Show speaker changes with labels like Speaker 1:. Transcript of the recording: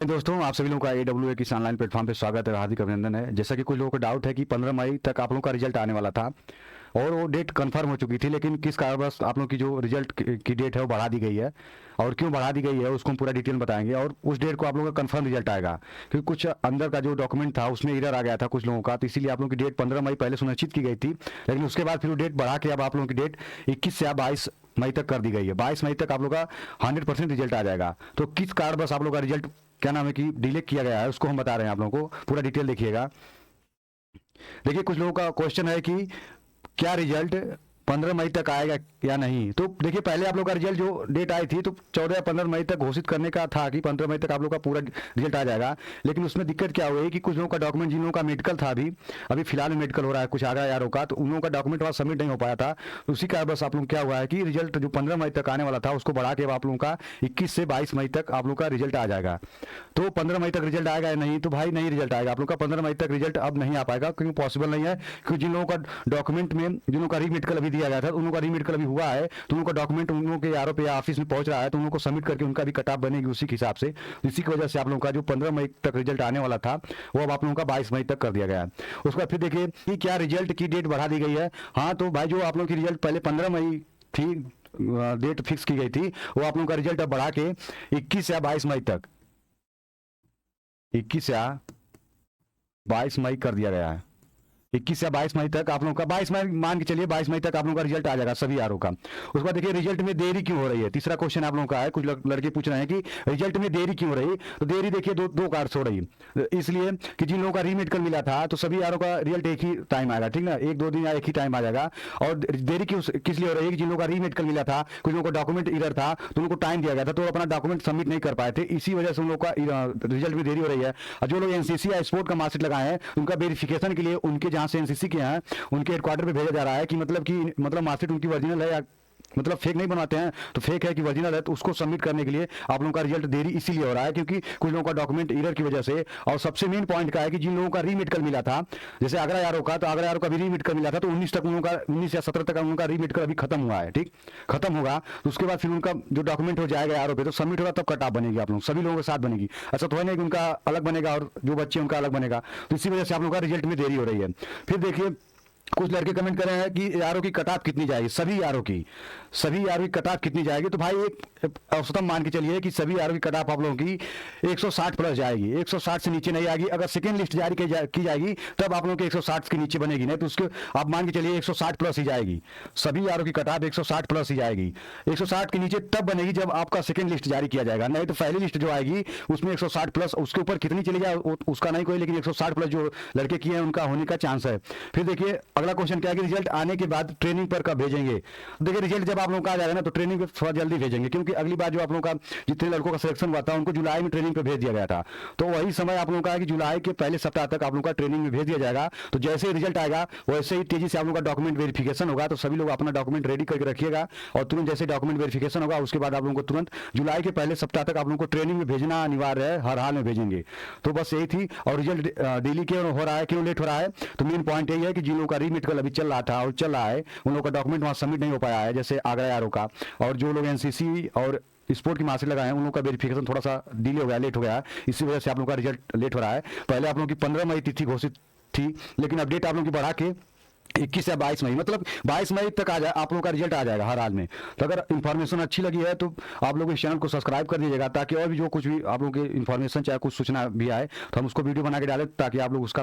Speaker 1: दोस्तों, आप सभी लोगों का AWA किसान ऑनलाइन प्लेटफॉर्म पे स्वागत है, हार्दिक अभिनंदन है। जैसा कि कुछ लोगों को डाउट है कि 15 मई तक आप लोगों का रिजल्ट आने वाला था और वो डेट कंफर्म हो चुकी थी, लेकिन किस कारणवश आप लोगों की जो रिजल्ट की डेट है वो बढ़ा दी गई है और क्यों बढ़ा दी गई है उसको हम पूरा डिटेल में बताएंगे। और उस डेट को आप लोगों का कंफर्म रिजल्ट आएगा, क्योंकि कुछ अंदर का जो डॉक्यूमेंट था उसमें एरर आ गया था कुछ लोगों का, तो इसीलिए आप लोगों की डेट 15 मई पहले सुनिश्चित की गई थी, लेकिन उसके बाद फिर वो डेट बढ़ा के अब आप लोगों की डेट 21 से 22 मई तक कर दी गई है। 22 मई तक आप लोग का 100% रिजल्ट आ जाएगा। तो किस कारण बस आप लोग का रिजल्ट क्या नाम है कि डिले किया गया है उसको हम बता रहे हैं आप लोगों को, पूरा डिटेल देखिएगा। देखिए, कुछ लोगों का क्वेश्चन है कि क्या रिजल्ट 15 मई तक आएगा या नहीं। तो देखिए, पहले आप लोग का रिजल्ट जो डेट आई थी तो 14 या 15 मई तक घोषित करने का था कि 15 मई तक आप लोग का पूरा रिजल्ट आ जाएगा। लेकिन उसमें दिक्कत क्या हुई कि कुछ लोगों का डॉक्यूमेंट, जिन लोगों का मेडिकल था, अभी फिलहाल में मेडिकल हो रहा है कुछ आगरा यारों का, तो उन लोगों का डॉक्यूमेंट वहाँ सबमिट नहीं हो पाया था। उसी कारण बस आप लोग क्या हुआ है कि रिजल्ट जो 15 मई तक आने वाला था उसको बढ़ा के आप लोगों का 21 से 22 मई तक आप लोग का रिजल्ट आ जाएगा। तो 15 मई तक रिजल्ट आएगा या नहीं, तो भाई नहीं रिजल्ट आएगा आप लोग का 15 मई तक रिजल्ट अब नहीं आ पाएगा, क्योंकि पॉसिबल नहीं है। क्योंकि जिन लोगों का डॉक्यूमेंट में, जिन लोगों का रीमेडिकल अभी दिया गया था, उन लोगों का रीमेडिकल अभी हुआ है, तो उन लोगों का डॉक्यूमेंट उन लोगों के यारों पे या ऑफिस में पहुंच रहा है, तो उन लोगों को सबमिट करके उनका भी कट ऑफ बनेगी उसी के हिसाब से। इसी की वजह से आप लोगों का जो 15 मई तक रिजल्ट आने वाला था वो अब आप लोगों का 22 मई तक कर दिया गया है। उसके बाद फिर देखिए कि क्या रिजल्ट की डेट बढ़ा दी गई है। हाँ, तो भाई जो आप लोगों की रिजल्ट पहले 15 मई थी, डेट फिक्स की गई थी, वो आप लोगों का रिजल्ट अब बढ़ा के 21 या 22 मई तक, 21 या 22 मई कर दिया गया है। 21 या 22 मई तक आप लोगों का, 22 मई मान के चलिए, 22 मई तक आप लोगों का रिजल्ट आ जाएगा सभी यारों का। उसके बाद देखिए रिजल्ट में देरी क्यों हो रही है, तीसरा क्वेश्चन आप लोगों का है। कुछ लड़के पूछ रहे हैं कि रिजल्ट में देरी क्यों हो रही है। तो देरी देखिए दो कारण से हो रही है। इसलिए कि जिन लोगों का रीमेडिकल मिला था तो सभी यारों का रिजल्ट एक ही टाइम आएगा, ठीक ना, एक दो दिन या एक ही टाइम आ जाएगा। और देरी किस लिए हो रही है कि जिन लोगों का रीमेडिकल मिला था, कुछ लोगों को डॉक्यूमेंट इरर था, तो उनको टाइम दिया गया था तो अपना डॉक्यूमेंट सबमिट नहीं कर पाए थे, इसी वजह से उन लोगों का रिजल्ट में देरी हो रही है। और जो लोग एनसीसी या स्पोर्ट का मार्कशीट लगाए हैं उनका वेरिफिकेशन के लिए उनके जहां से एनसीसी के हैं उनके हेडक्वार्टर पे भेजा जा रहा है कि मतलब मार्कशीट उनकी ओरिजिनल है या मतलब फेक नहीं बनवाते हैं, तो फेक है कि ओरिजिनल है, तो उसको सबमिट करने के लिए आप लोगों का रिजल्ट देरी इसीलिए हो रहा है क्योंकि कुछ लोगों का डॉक्यूमेंट एरर की वजह से। और सबसे मेन पॉइंट का है कि जिन लोगों का रीमेडिकल मिला था, जैसे आगरा यारों का, तो आगरा यारों का भी रीमेडिकल मिला था, तो 19 तक उन लोगों का, 19 या 17 तक उनका रीमेडिकल अभी खत्म हुआ है, ठीक, खत्म होगा। तो उसके बाद फिर उनका जो डॉक्यूमेंट हो जाएगा यारों पे, तो सबमिट होगा तब कट ऑफ बनेगी आप लोग सभी लोगों के साथ बनेगी। ऐसा तो है नहीं कि उनका अलग बनेगा और जो बच्चे उनका अलग बनेगा। तो इसी वजह से आप लोगों का रिजल्ट में देरी हो रही है। फिर देखिए, कुछ लड़के कमेंट कर रहे हैं कि यारों की कट ऑफ कितनी जाएगी, सभी यारों की कट ऑफ कितनी जाएगी। तो भाई एक औसतम मान के चलिए कि सभी यारों की कट ऑफ आप लोगों की 160 प्लस जाएगी, 160 से नीचे नहीं आएगी। अगर सेकेंड लिस्ट जारी की जाएगी तब आप लोगों की 160 के नीचे बनेगी, नहीं तो उसके आप मान के चलिए 160 प्लस ही जाएगी। सभी यारों की कट ऑफ 160 प्लस ही जाएगी। 160 के नीचे तब बनेगी जब आपका सेकेंड लिस्ट जारी किया जाएगा, नहीं तो पहली लिस्ट जो आएगी उसमें 160 प्लस, उसके ऊपर कितनी चली जाए उसका नहीं कोई, लेकिन 160 प्लस जो लड़के किए हैं उनका होने का चांस है। फिर देखिए अगला क्वेश्चन क्या है कि रिजल्ट आने के बाद ट्रेनिंग पर कब भेजेंगे। देखिए रिजल्ट जब आप लोगों का आ जाएगा ना तो ट्रेनिंग पे थोड़ा जल्दी भेजेंगे, क्योंकि अगली बार जो आप लोगों का जितने लड़कों का सिलेक्शन हुआ था उनको जुलाई में ट्रेनिंग पे भेज दिया गया था, तो वही समय आप लोगों का है कि जुलाई के पहले सप्ताह तक आप लोगों का ट्रेनिंग में भेज दिया जाएगा। तो जैसे ही रिजल्ट आएगा वैसे ही तेजी से आप लोगों का डॉक्यूमेंट वेरिफिकेशन होगा, तो सभी लोग अपना डॉक्यूमेंट रेडी करके रखिएगा और तुरंत जैसे डॉक्यूमेंट वेरिफिकेशन होगा उसके बाद आप लोगों को तुरंत जुलाई के पहले सप्ताह तक आप लोगों को ट्रेनिंग में भेजना अनिवार्य है, हर हाल में भेजेंगे। तो बस यही थी। और रिजल्ट डिले क्यों हो रहा है, क्यों लेट हो रहा है, तो मेन पॉइंट यही है कि जिन लोगों का रीमेडिकल अभी चल रहा था और चल रहा है उन लोगों का डॉक्यूमेंट वहाँ सबमिट नहीं हो पाया है, जैसे आगरा यारों का। और जो लोग एनसीसी और स्पोर्ट की मार्कशीट लगाए हैं उन लोगों का वेरिफिकेशन थोड़ा सा डिले हो गया, लेट हो गया, इसी वजह से आप लोगों का रिजल्ट लेट हो रहा है। पहले आप लोगों की 15 मई तिथि घोषित थी, लेकिन अपडेट आप लोगों की बढ़ा के 21 या 22 मई, मतलब 22 मई तक आप लोगों का रिजल्ट आ जाएगा हर हाल में। तो अगर इन्फॉर्मेशन अच्छी लगी है तो आप लोग इस चैनल को सब्सक्राइब कर दीजिएगा, ताकि और भी जो कुछ भी आप लोगों के इन्फॉर्मेशन चाहे कुछ सूचना भी आए तो हम उसको वीडियो बना के डालें, ताकि आप लोग उसका